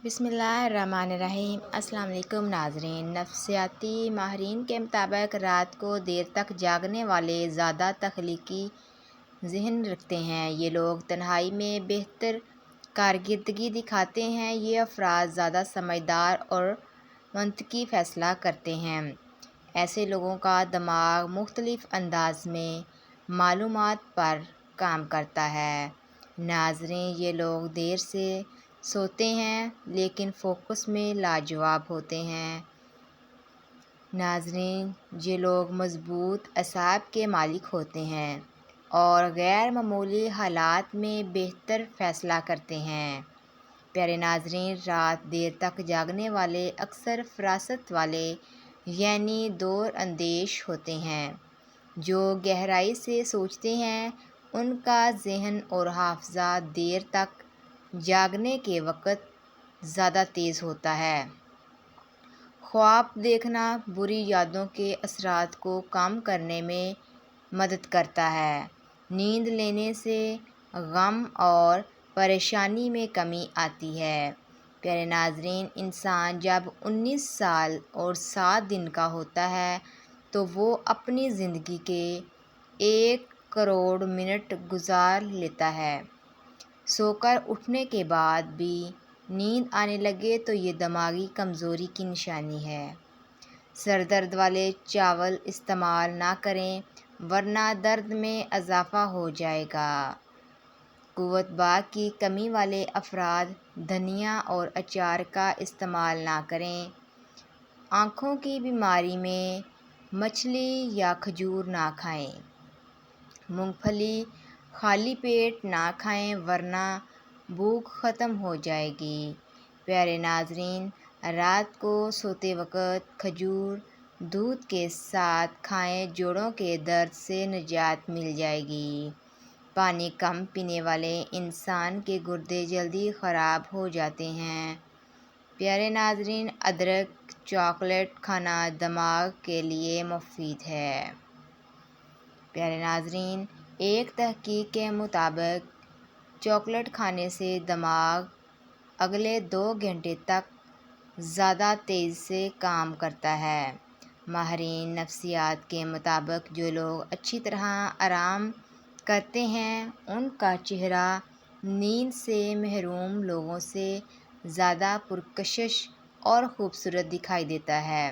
بسم اللہ الرحمن الرحیم۔ السلام علیکم ناظرین۔ نفسیاتی ماہرین کے مطابق رات کو دیر تک جاگنے والے زیادہ تخلیقی ذہن رکھتے ہیں۔ یہ لوگ تنہائی میں بہتر کارکردگی دکھاتے ہیں۔ یہ افراد زیادہ سمجھدار اور منطقی فیصلہ کرتے ہیں۔ ایسے لوگوں کا دماغ مختلف انداز میں معلومات پر کام کرتا ہے۔ ناظرین، یہ لوگ دیر سے سوتے ہیں لیکن فوکس میں لاجواب ہوتے ہیں۔ ناظرین، یہ لوگ مضبوط اعصاب کے مالک ہوتے ہیں اور غیر معمولی حالات میں بہتر فیصلہ کرتے ہیں۔ پیارے ناظرین، رات دیر تک جاگنے والے اکثر فراست والے یعنی دور اندیش ہوتے ہیں۔ جو گہرائی سے سوچتے ہیں، ان کا ذہن اور حافظہ دیر تک جاگنے کے وقت زیادہ تیز ہوتا ہے۔ خواب دیکھنا بری یادوں کے اثرات کو کم کرنے میں مدد کرتا ہے۔ نیند لینے سے غم اور پریشانی میں کمی آتی ہے۔ پیارے ناظرین، انسان جب 19 سال اور 7 دن کا ہوتا ہے تو وہ اپنی زندگی کے 1 کروڑ منٹ گزار لیتا ہے۔ سو کر اٹھنے کے بعد بھی نیند آنے لگے تو یہ دماغی کمزوری کی نشانی ہے۔ سر درد والے چاول استعمال نہ کریں ورنہ درد میں اضافہ ہو جائے گا۔ قوت باغ کی کمی والے افراد دھنیا اور اچار کا استعمال نہ کریں۔ آنکھوں کی بیماری میں مچھلی یا کھجور نہ کھائیں۔ مونگ پھلی خالی پیٹ نہ کھائیں ورنہ بھوک ختم ہو جائے گی۔ پیارے ناظرین، رات کو سوتے وقت کھجور دودھ کے ساتھ کھائیں، جوڑوں کے درد سے نجات مل جائے گی۔ پانی کم پینے والے انسان کے گردے جلدی خراب ہو جاتے ہیں۔ پیارے ناظرین، ادرک چاکلیٹ کھانا دماغ کے لیے مفید ہے۔ پیارے ناظرین، ایک تحقیق کے مطابق چاکلیٹ کھانے سے دماغ اگلے 2 گھنٹے تک زیادہ تیزی سے کام کرتا ہے۔ ماہرین نفسیات کے مطابق جو لوگ اچھی طرح آرام کرتے ہیں ان کا چہرہ نیند سے محروم لوگوں سے زیادہ پرکشش اور خوبصورت دکھائی دیتا ہے۔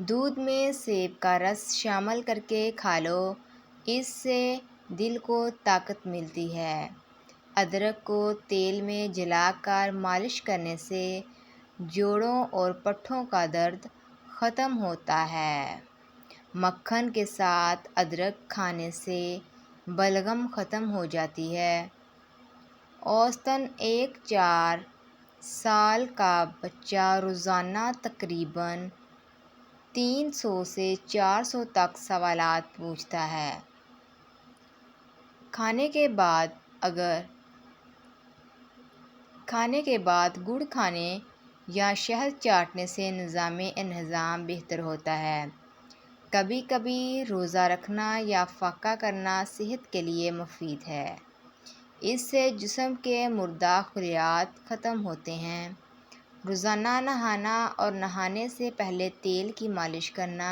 دودھ میں سیب کا رس شامل کرکے کھالو، اس سے دل کو طاقت ملتی ہے۔ ادرک کو تیل میں جلا کر مالش کرنے سے جوڑوں اور پٹھوں کا درد ختم ہوتا ہے۔ مکھن کے ساتھ ادرک کھانے سے بلغم ختم ہو جاتی ہے۔ اوسطاً ایک 4 سال کا بچہ روزانہ تقریباً 300 سے 400 تک سوالات پوچھتا ہے۔ کھانے کے بعد گڑ کھانے یا شہد چاٹنے سے نظام انہضام بہتر ہوتا ہے۔ کبھی کبھی روزہ رکھنا یا فاقہ کرنا صحت کے لیے مفید ہے۔ اس سے جسم کے مردہ خلیات ختم ہوتے ہیں۔ روزانہ نہانا اور نہانے سے پہلے تیل کی مالش کرنا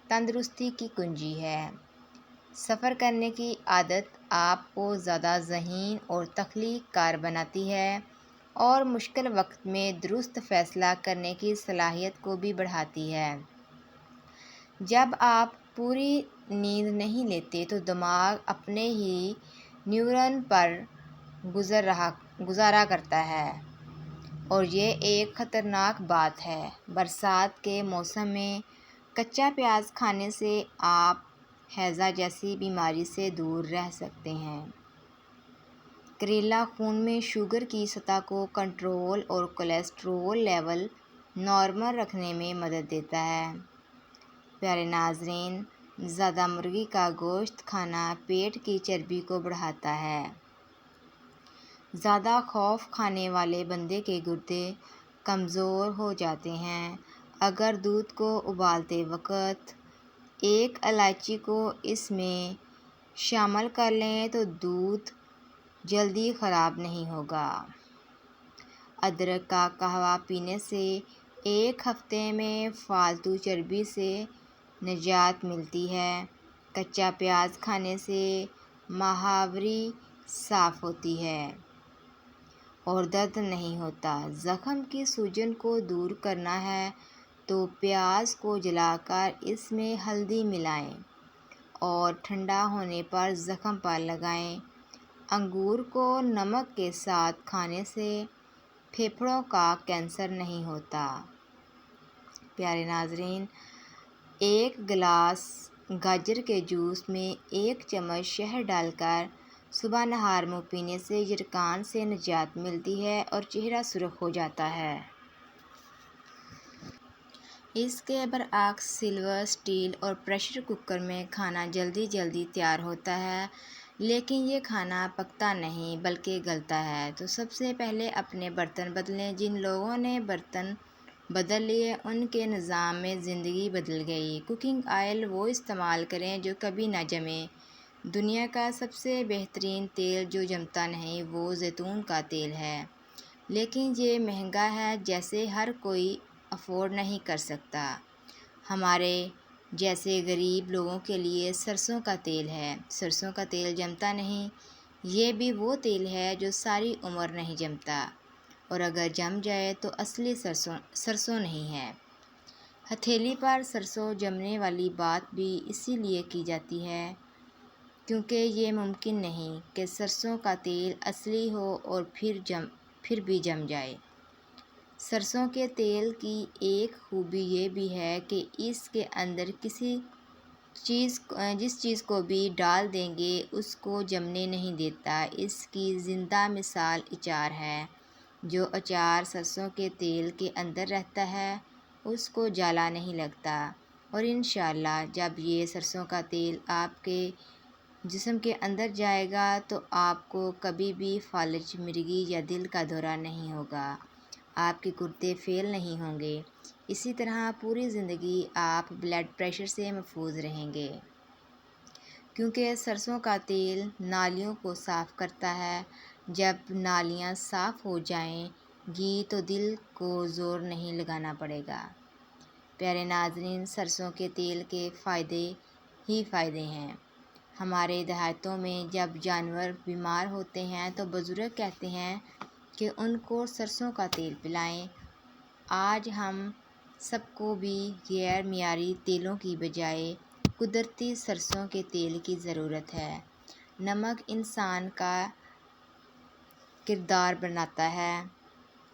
تندرستی کی کنجی ہے۔ سفر کرنے کی عادت آپ کو زیادہ ذہین اور تخلیق کار بناتی ہے اور مشکل وقت میں درست فیصلہ کرنے کی صلاحیت کو بھی بڑھاتی ہے۔ جب آپ پوری نیند نہیں لیتے تو دماغ اپنے ہی نیورون پر گزارا کرتا ہے اور یہ ایک خطرناک بات ہے۔ برسات کے موسم میں کچا پیاز کھانے سے آپ ہیضہ جیسی بیماری سے دور رہ سکتے ہیں۔ کریلا خون میں شوگر کی سطح کو کنٹرول اور کولیسٹرول لیول نارمل رکھنے میں مدد دیتا ہے۔ پیارے ناظرین، زیادہ مرغی کا گوشت کھانا پیٹ کی چربی کو بڑھاتا ہے۔ زیادہ خوف کھانے والے بندے کے گردے کمزور ہو جاتے ہیں۔ اگر دودھ کو ابالتے وقت ایک الائچی کو اس میں شامل کر لیں تو دودھ جلدی خراب نہیں ہوگا۔ ادرک کا قہوہ پینے سے ایک ہفتے میں فالتو چربی سے نجات ملتی ہے۔ کچا پیاز کھانے سے مہاوری صاف ہوتی ہے اور درد نہیں ہوتا۔ زخم کی سوجن کو دور کرنا ہے تو پیاز کو جلا کر اس میں ہلدی ملائیں اور ٹھنڈا ہونے پر زخم پر لگائیں۔ انگور کو نمک کے ساتھ کھانے سے پھیپھڑوں کا کینسر نہیں ہوتا۔ پیارے ناظرین، ایک گلاس گاجر کے جوس میں 1 چمچ شہد ڈال کر صبح نہار منہ پینے سے یرقان سے نجات ملتی ہے اور چہرہ سرخ ہو جاتا ہے۔ اس کے برعکس سلور، اسٹیل اور پریشر کوکر میں کھانا جلدی تیار ہوتا ہے، لیکن یہ کھانا پکتا نہیں بلکہ گلتا ہے۔ تو سب سے پہلے اپنے برتن بدلیں۔ جن لوگوں نے برتن بدل لیے ان کے نظام میں زندگی بدل گئی۔ کوکنگ آئل وہ استعمال کریں جو کبھی نہ جمے۔ دنیا کا سب سے بہترین تیل جو جمتا نہیں وہ زیتون کا تیل ہے، لیکن یہ مہنگا ہے، جسے ہر کوئی افورڈ نہیں کر سکتا۔ ہمارے جیسے غریب لوگوں کے لیے سرسوں کا تیل ہے۔ سرسوں کا تیل جمتا نہیں، یہ بھی وہ تیل ہے جو ساری عمر نہیں جمتا، اور اگر جم جائے تو اصلی سرسوں نہیں ہے۔ ہتھیلی پر سرسوں جمنے والی بات بھی اسی لیے کی جاتی ہے کیونکہ یہ ممکن نہیں کہ سرسوں کا تیل اصلی ہو اور پھر بھی جم جائے۔ سرسوں کے تیل کی ایک خوبی یہ بھی ہے کہ اس کے اندر جس چیز کو بھی ڈال دیں گے اس کو جمنے نہیں دیتا۔ اس کی زندہ مثال اچار ہے۔ جو اچار سرسوں کے تیل کے اندر رہتا ہے اس کو جالا نہیں لگتا، اور انشاءاللہ جب یہ سرسوں کا تیل آپ کے جسم کے اندر جائے گا تو آپ کو کبھی بھی فالج، مرگی یا دل کا دورہ نہیں ہوگا، آپ کے گردے فیل نہیں ہوں گے، اسی طرح پوری زندگی آپ بلڈ پریشر سے محفوظ رہیں گے، کیونکہ سرسوں کا تیل نالیوں کو صاف کرتا ہے۔ جب نالیاں صاف ہو جائیں گی تو دل کو زور نہیں لگانا پڑے گا۔ پیارے ناظرین، سرسوں کے تیل کے فائدے ہی فائدے ہیں۔ ہمارے دیہاتوں میں جب جانور بیمار ہوتے ہیں تو بزرگ کہتے ہیں کہ ان کو سرسوں کا تیل پلائیں۔ آج ہم سب کو بھی غیر معیاری تیلوں کی بجائے قدرتی سرسوں کے تیل کی ضرورت ہے۔ نمک انسان کا کردار بناتا ہے۔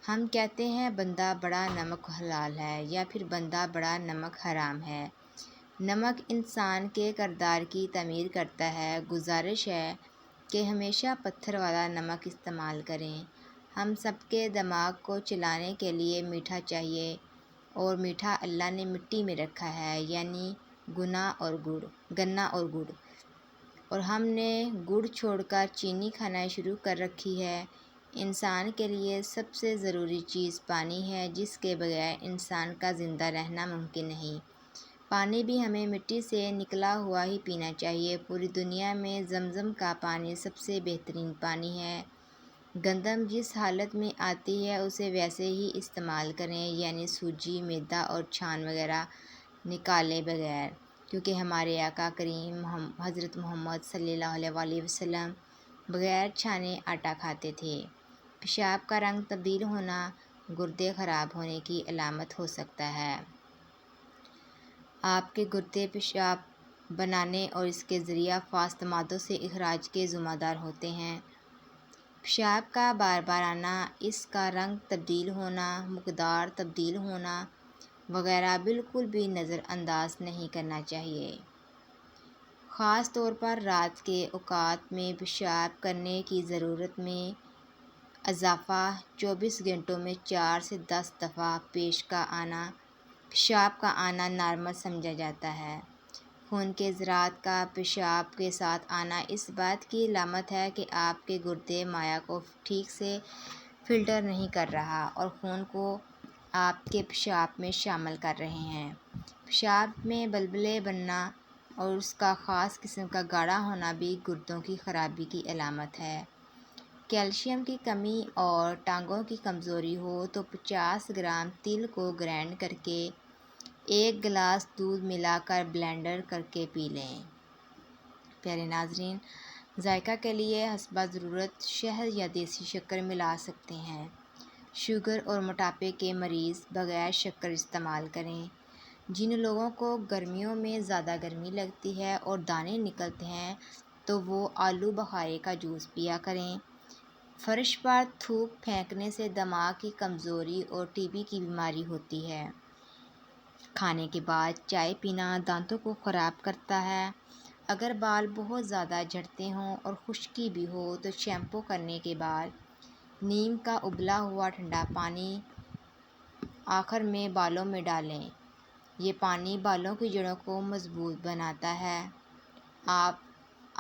ہم کہتے ہیں بندہ بڑا نمک حلال ہے یا پھر بندہ بڑا نمک حرام ہے۔ نمک انسان کے کردار کی تعمیر کرتا ہے۔ گزارش ہے کہ ہمیشہ پتھر والا نمک استعمال کریں۔ ہم سب کے دماغ کو چلانے کے لیے میٹھا چاہیے، اور میٹھا اللہ نے مٹی میں رکھا ہے، یعنی گنا اور گڑ، اور ہم نے گڑ چھوڑ کر چینی کھانا شروع کر رکھی ہے۔ انسان کے لیے سب سے ضروری چیز پانی ہے، جس کے بغیر انسان کا زندہ رہنا ممکن نہیں۔ پانی بھی ہمیں مٹی سے نکلا ہوا ہی پینا چاہیے۔ پوری دنیا میں زمزم کا پانی سب سے بہترین پانی ہے۔ گندم جس حالت میں آتی ہے اسے ویسے ہی استعمال کریں، یعنی سوجی، میدا اور چھان وغیرہ نکالے بغیر، کیونکہ ہمارے آقا کریم حضرت محمد صلی اللہ علیہ وسلم بغیر چھانے آٹا کھاتے تھے۔ پیشاب کا رنگ تبدیل ہونا گردے خراب ہونے کی علامت ہو سکتا ہے۔ آپ کے گردے پیشاب بنانے اور اس کے ذریعہ فاسد مادوں سے اخراج کے ذمہ دار ہوتے ہیں۔ پیشاب کا بار بار آنا، اس کا رنگ تبدیل ہونا، مقدار تبدیل ہونا وغیرہ بالکل بھی نظر انداز نہیں کرنا چاہیے۔ خاص طور پر رات کے اوقات میں پیشاب کرنے کی ضرورت میں اضافہ 24 گھنٹوں میں 4 سے 10 دفعہ پیشاب کا آنا نارمل سمجھا جاتا ہے۔ خون کے ذرات کا پیشاب کے ساتھ آنا اس بات کی علامت ہے کہ آپ کے گردے مائع کو ٹھیک سے فلٹر نہیں کر رہا اور خون کو آپ کے پیشاب میں شامل کر رہے ہیں۔ پیشاب میں بلبلے بننا اور اس کا خاص قسم کا گاڑھا ہونا بھی گردوں کی خرابی کی علامت ہے۔ کیلشیم کی کمی اور ٹانگوں کی کمزوری ہو تو 50 گرام تل کو گرائنڈ کر کے 1 گلاس دودھ ملا کر بلینڈر کر کے پی لیں۔ پیارے ناظرین، ذائقہ کے لیے حسب ضرورت شہد یا دیسی شکر ملا سکتے ہیں۔ شوگر اور موٹاپے کے مریض بغیر شکر استعمال کریں۔ جن لوگوں کو گرمیوں میں زیادہ گرمی لگتی ہے اور دانے نکلتے ہیں تو وہ آلو بخارے کا جوس پیا کریں۔ فرش پر تھوک پھینکنے سے دماغ کی کمزوری اور ٹی بی کی بیماری ہوتی ہے۔ کھانے کے بعد چائے پینا دانتوں کو خراب کرتا ہے۔ اگر بال بہت زیادہ جھڑتے ہوں اور خشکی بھی ہو تو شیمپو کرنے کے بعد نیم کا ابلا ہوا ٹھنڈا پانی آخر میں بالوں میں ڈالیں۔ یہ پانی بالوں کی جڑوں کو مضبوط بناتا ہے۔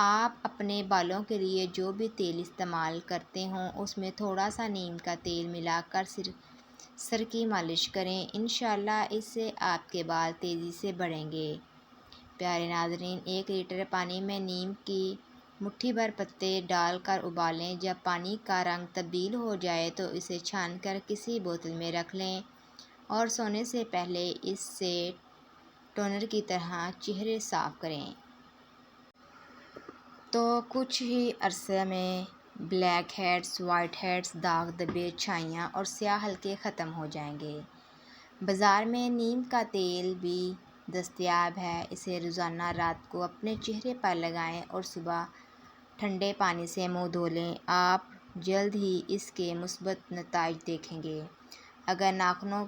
آپ اپنے بالوں کے لیے جو بھی تیل استعمال کرتے ہوں اس میں تھوڑا سا نیم کا تیل ملا کر سر کی مالش کریں۔ انشاءاللہ اس سے آپ کے بال تیزی سے بڑھیں گے۔ پیارے ناظرین، 1 لیٹر پانی میں نیم کی مٹھی بھر پتے ڈال کر ابالیں۔ جب پانی کا رنگ تبدیل ہو جائے تو اسے چھان کر کسی بوتل میں رکھ لیں اور سونے سے پہلے اس سے ٹونر کی طرح چہرے صاف کریں۔ تو کچھ ہی عرصے میں بلیک ہیڈز، وائٹ ہیڈز، داغ دھبے، چھائیاں اور سیاہ حلقے ختم ہو جائیں گے۔ بازار میں نیم کا تیل بھی دستیاب ہے۔ اسے روزانہ رات کو اپنے چہرے پر لگائیں اور صبح ٹھنڈے پانی سے منہ دھو لیں۔ آپ جلد ہی اس کے مثبت نتائج دیکھیں گے۔ اگر ناخنوں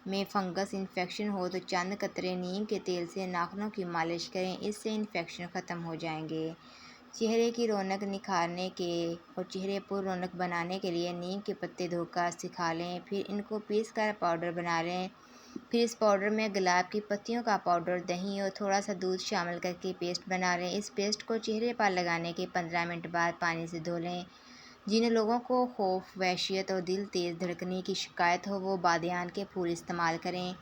میں فنگس انفیکشن ہو تو چند قطرے نیم کے تیل سے ناخنوں کی مالش کریں، اس سے انفیکشن ختم ہو جائیں گے۔ چہرے کی رونق نکھارنے کے اور چہرے پر رونق بنانے کے لیے نیم کے پتے دھو کر سکھا لیں، پھر ان کو پیس کر پاؤڈر بنا لیں۔ پھر اس پاؤڈر میں گلاب کی پتیوں کا پاؤڈر، دہی اور تھوڑا سا دودھ شامل کر کے پیسٹ بنا لیں۔ اس پیسٹ کو چہرے پر لگانے کے 15 منٹ بعد پانی سے دھو لیں۔ جن لوگوں کو خوف، وحشیت اور دل تیز دھڑکنے کی شکایت ہو وہ بادیان کے پھول استعمال کریں۔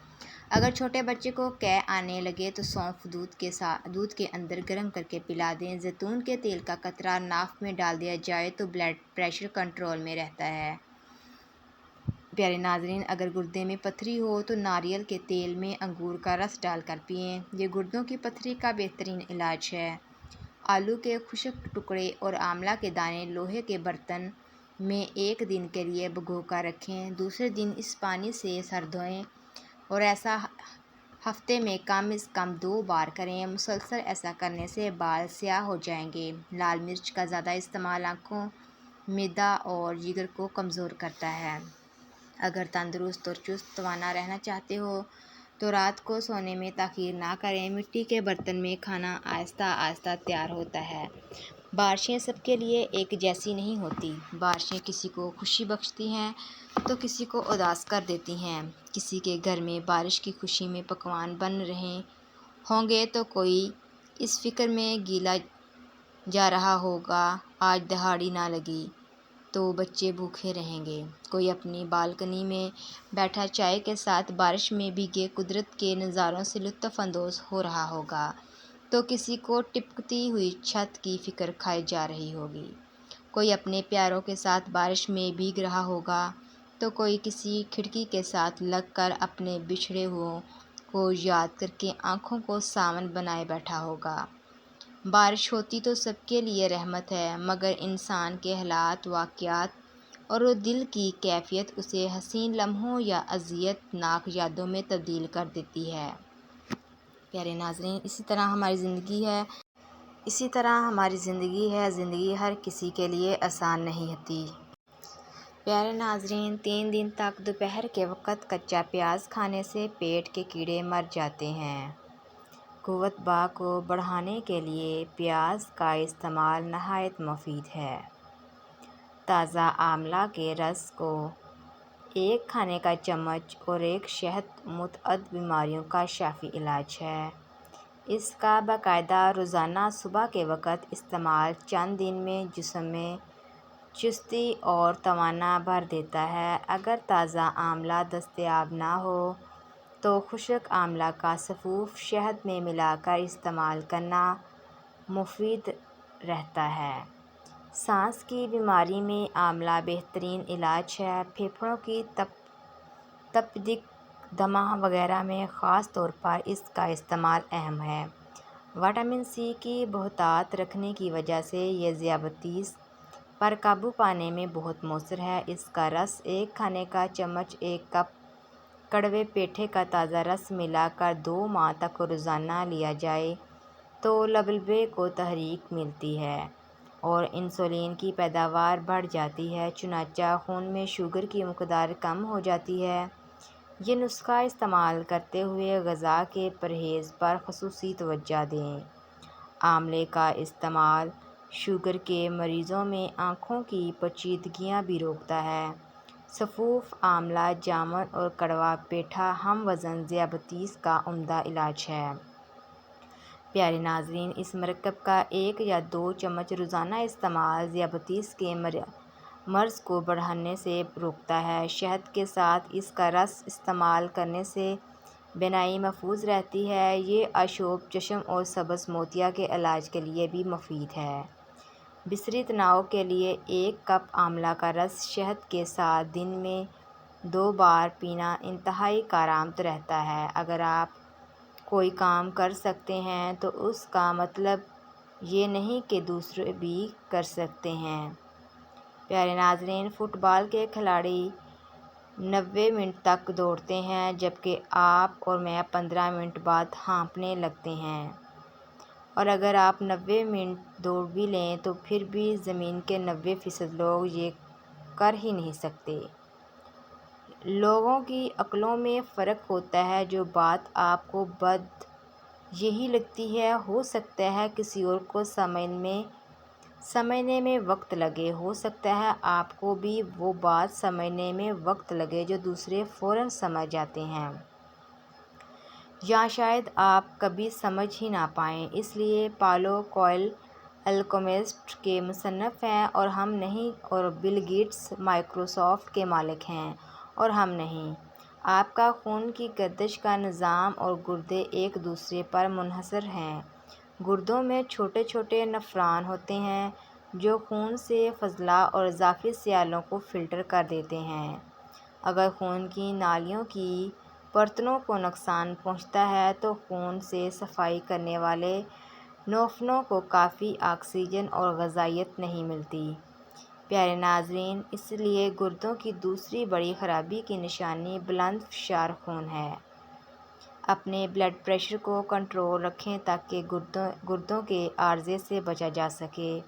اگر چھوٹے بچے کو قے آنے لگے تو سونف دودھ کے اندر گرم کر کے پلا دیں۔ زیتون کے تیل کا قطرہ ناف میں ڈال دیا جائے تو بلڈ پریشر کنٹرول میں رہتا ہے۔ پیارے ناظرین، اگر گردے میں پتھری ہو تو ناریل کے تیل میں انگور کا رس ڈال کر پئیں۔ یہ گردوں کی پتھری کا بہترین علاج ہے۔ آلو کے خشک ٹکڑے اور آملہ کے دانے لوہے کے برتن میں 1 دن کے لیے بھگو کر رکھیں۔ دوسرے دن اس پانی سے سر دھوئیں اور ایسا ہفتے میں کم از کم 2 بار کریں۔ مسلسل ایسا کرنے سے بال سیاہ ہو جائیں گے۔ لال مرچ کا زیادہ استعمال آنکھوں، معدہ اور جگر کو کمزور کرتا ہے۔ اگر تندرست اور چست توانا رہنا چاہتے ہو تو رات کو سونے میں تاخیر نہ کریں۔ مٹی کے برتن میں کھانا آہستہ آہستہ تیار ہوتا ہے۔ بارشیں سب کے لیے ایک جیسی نہیں ہوتی۔ بارشیں کسی کو خوشی بخشتی ہیں تو کسی کو اداس کر دیتی ہیں۔ کسی کے گھر میں بارش کی خوشی میں پکوان بن رہے ہوں گے تو کوئی اس فکر میں گیلا جا رہا ہوگا آج دہاڑی نہ لگی تو بچے بھوکے رہیں گے۔ کوئی اپنی بالکنی میں بیٹھا چائے کے ساتھ بارش میں بھیگے قدرت کے نظاروں سے لطف اندوز ہو رہا ہوگا تو کسی کو ٹپکتی ہوئی چھت کی فکر کھائی جا رہی ہوگی۔ کوئی اپنے پیاروں کے ساتھ بارش میں بھیگ رہا ہوگا تو کوئی کسی کھڑکی کے ساتھ لگ کر اپنے بچھڑے ہوئوں کو یاد کر کے آنکھوں کو ساون بنائے بیٹھا ہوگا۔ بارش ہوتی تو سب کے لیے رحمت ہے، مگر انسان کے حالات، واقعات اور دل کی کیفیت اسے حسین لمحوں یا اذیت ناک یادوں میں تبدیل کر دیتی ہے۔ پیارے ناظرین، اسی طرح ہماری زندگی ہے۔ زندگی ہر کسی کے لیے آسان نہیں ہوتی۔ پیارے ناظرین، 3 دن تک دوپہر کے وقت کچا پیاز کھانے سے پیٹ کے کیڑے مر جاتے ہیں۔ قوت بہ کو بڑھانے کے لیے پیاز کا استعمال نہایت مفید ہے۔ تازہ آملہ کے رس کو 1 کھانے کا چمچ اور 1 شہد متعدد بیماریوں کا شافی علاج ہے۔ اس کا باقاعدہ روزانہ صبح کے وقت استعمال چند دن میں جسم میں چستی اور توانا بھر دیتا ہے۔ اگر تازہ آملہ دستیاب نہ ہو تو خشک آملہ کا سفوف شہد میں ملا کر استعمال کرنا مفید رہتا ہے۔ سانس کی بیماری میں آملہ بہترین علاج ہے۔ پھیپھڑوں کی تپدق، دمہ وغیرہ میں خاص طور پر اس کا استعمال اہم ہے۔ وٹامن سی کی بہتات رکھنے کی وجہ سے یہ ذیابیطس پر قابو پانے میں بہت مؤثر ہے۔ اس کا رس ایک کھانے کا چمچ ایک کپ کڑوے پیٹھے کا تازہ رس ملا کر 2 ماہ تک روزانہ لیا جائے تو لبلبے کو تحریک ملتی ہے اور انسولین کی پیداوار بڑھ جاتی ہے، چنانچہ خون میں شوگر کی مقدار کم ہو جاتی ہے۔ یہ نسخہ استعمال کرتے ہوئے غذا کے پرہیز پر خصوصی توجہ دیں۔ آملے کا استعمال شوگر کے مریضوں میں آنکھوں کی پیچیدگیاں بھی روکتا ہے۔ سفوف، آملہ جامن اور کڑوا پیٹھا ہم وزن ذیابیطس کا عمدہ علاج ہے۔ پیارے ناظرین، اس مرکب کا 1 یا 2 چمچ روزانہ استعمال ذیابیطس کے مرض کو بڑھنے سے روکتا ہے۔ شہد کے ساتھ اس کا رس استعمال کرنے سے بینائی محفوظ رہتی ہے۔ یہ آشوب چشم اور سبز موتیا کے علاج کے لیے بھی مفید ہے۔ بصری تناؤ کے لیے 1 کپ آملہ کا رس شہد کے ساتھ دن میں 2 بار پینا انتہائی کارآمد رہتا ہے۔ اگر آپ کوئی کام کر سکتے ہیں تو اس کا مطلب یہ نہیں کہ دوسرے بھی کر سکتے ہیں۔ پیارے ناظرین، فٹ بال کے کھلاڑی 90 منٹ تک دوڑتے ہیں جبکہ آپ اور میں 15 منٹ بعد ہانپنے لگتے ہیں، اور اگر آپ 90 منٹ دوڑ بھی لیں تو پھر بھی زمین کے 90% لوگ یہ کر ہی نہیں سکتے۔ لوگوں کی عقلوں میں فرق ہوتا ہے۔ جو بات آپ کو بد یہی لگتی ہے، ہو سکتا ہے کسی اور کو سمجھنے میں وقت لگے، ہو سکتا ہے آپ کو بھی وہ بات سمجھنے میں وقت لگے جو دوسرے فوراً سمجھ جاتے ہیں، یا شاید آپ کبھی سمجھ ہی نہ پائیں۔ اس لیے پاولو کوئلو الکیمسٹ کے مصنف ہیں اور ہم نہیں، اور بل گیٹس مائیکروسافٹ کے مالک ہیں اور ہم نہیں۔ آپ کا خون کی گردش کا نظام اور گردے ایک دوسرے پر منحصر ہیں۔ گردوں میں چھوٹے چھوٹے نفرون ہوتے ہیں جو خون سے فضلہ اور اضافی سیالوں کو فلٹر کر دیتے ہیں۔ اگر خون کی نالیوں کی پرتوں کو نقصان پہنچتا ہے تو خون سے صفائی کرنے والے نوفنوں کو کافی آکسیجن اور غذائیت نہیں ملتی۔ پیارے ناظرین، اس لیے گردوں کی دوسری بڑی خرابی کی نشانی بلند فشار خون ہے۔ اپنے بلڈ پریشر کو کنٹرول رکھیں تاکہ گردوں کے عارضے سے بچا جا سکے۔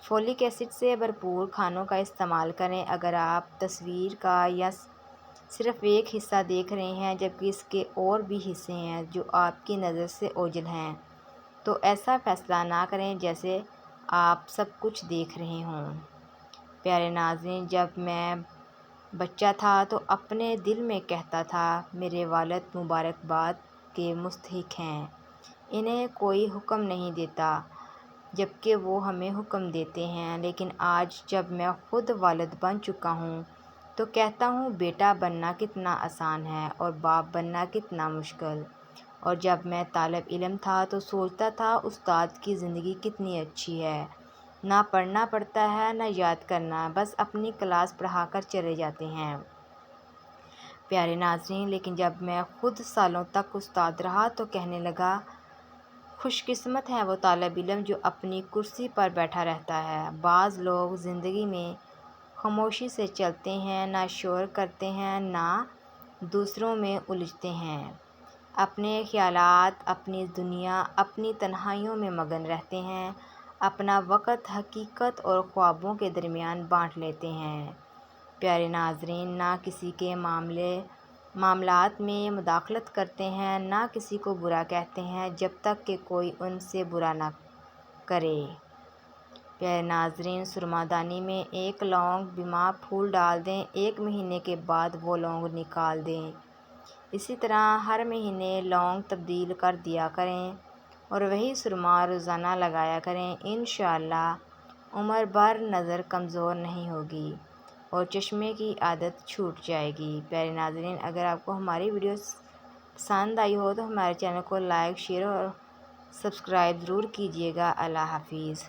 فولک ایسڈ سے بھرپور کھانوں کا استعمال کریں۔ اگر آپ تصویر کا یا صرف ایک حصہ دیکھ رہے ہیں جبکہ اس کے اور بھی حصے ہیں جو آپ کی نظر سے اوجھل ہیں، تو ایسا فیصلہ نہ کریں جیسے آپ سب کچھ دیکھ رہے ہوں۔ پیارے ناظرین، جب میں بچہ تھا تو اپنے دل میں کہتا تھا میرے والد مبارکباد کے مستحق ہیں، انہیں کوئی حکم نہیں دیتا جبکہ وہ ہمیں حکم دیتے ہیں۔ لیکن آج جب میں خود والد بن چکا ہوں تو کہتا ہوں بیٹا بننا کتنا آسان ہے اور باپ بننا کتنا مشکل۔ اور جب میں طالب علم تھا تو سوچتا تھا استاد کی زندگی کتنی اچھی ہے، نہ پڑھنا پڑتا ہے نہ یاد کرنا، بس اپنی کلاس پڑھا کر چلے جاتے ہیں۔ پیارے ناظرین، لیکن جب میں خود سالوں تک استاد رہا تو کہنے لگا خوش قسمت ہے وہ طالب علم جو اپنی کرسی پر بیٹھا رہتا ہے۔ بعض لوگ زندگی میں خاموشی سے چلتے ہیں، نہ شور کرتے ہیں نہ دوسروں میں الجھتے ہیں، اپنے خیالات، اپنی دنیا، اپنی تنہائیوں میں مگن رہتے ہیں، اپنا وقت حقیقت اور خوابوں کے درمیان بانٹ لیتے ہیں۔ پیارے ناظرین، نہ کسی کے معاملات میں مداخلت کرتے ہیں، نہ کسی کو برا کہتے ہیں جب تک کہ کوئی ان سے برا نہ کرے۔ پیارے ناظرین، سرما دانی میں 1 لونگ بما پھول ڈال دیں، 1 مہینے کے بعد وہ لونگ نکال دیں۔ اسی طرح ہر مہینے لونگ تبدیل کر دیا کریں اور وہی سرما روزانہ لگایا کریں۔ انشاءاللہ عمر بھر نظر کمزور نہیں ہوگی اور چشمے کی عادت چھوٹ جائے گی۔ پیارے ناظرین، اگر آپ کو ہماری ویڈیوز پسند آئی ہو تو ہمارے چینل کو لائک، شیئر اور سبسکرائب ضرور کیجیے گا۔ اللہ حافظ۔